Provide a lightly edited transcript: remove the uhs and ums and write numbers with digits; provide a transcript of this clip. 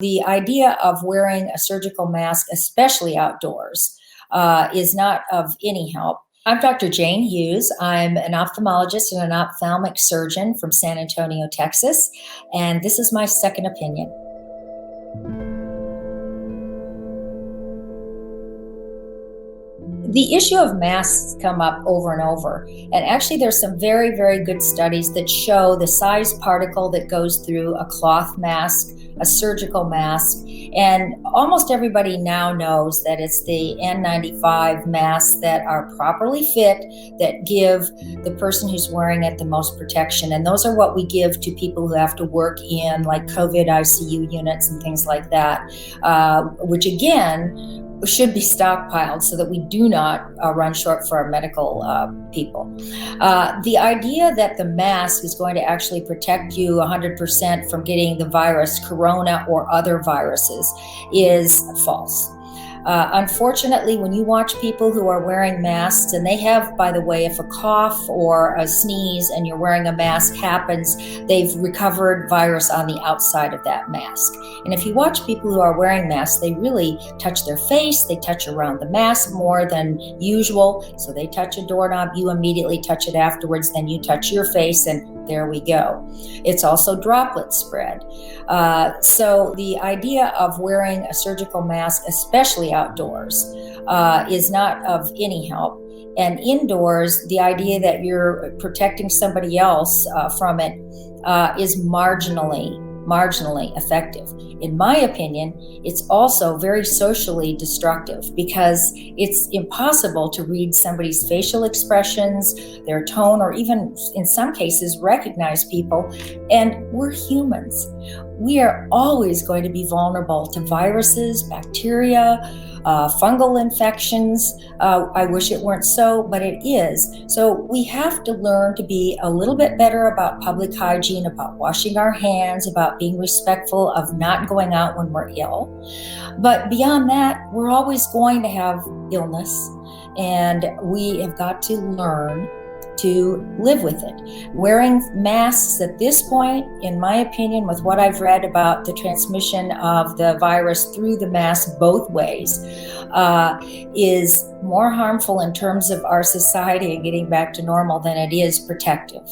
The idea of wearing a surgical mask, especially outdoors, is not of any help. I'm Dr. Jane Hughes. I'm an ophthalmologist and an ophthalmic surgeon from San Antonio, Texas, and this is my second opinion. The issue of masks come up over and over, and actually there's some very, very good studies that show the size particle that goes through a cloth mask, a surgical mask, and almost everybody now knows that it's the N95 masks that are properly fit that give the person who's wearing it the most protection, and those are what we give to people who have to work in like COVID ICU units and things like that, which again should be stockpiled so that we do not run short for our medical people. The idea that the mask is going to actually protect you 100% from getting the virus, corona, or other viruses is false. Unfortunately, when you watch people who are wearing masks, and they have, by the way, if a cough or a sneeze and you're wearing a mask happens, they've recovered virus on the outside of that mask. And if you watch people who are wearing masks, they really touch their face, they touch around the mask more than usual. So they touch a doorknob, you immediately touch it afterwards, then you touch your face, and there we go. It's also droplet spread. So the idea of wearing a surgical mask, especially outdoors, is not of any help. And indoors, the idea that you're protecting somebody else from it is marginally effective. In my opinion, it's also very socially destructive because it's impossible to read somebody's facial expressions, their tone, or even in some cases recognize people. And we're humans. We are always going to be vulnerable to viruses, bacteria, fungal infections. I wish it weren't so, but it is. So we have to learn to be a little bit better about public hygiene, about washing our hands, about being respectful of not going out when we're ill. But beyond that, we're always going to have illness, and we have got to learn to live with it. Wearing masks at this point, in my opinion, with what I've read about the transmission of the virus through the mask both ways, is more harmful in terms of our society and getting back to normal than it is protective.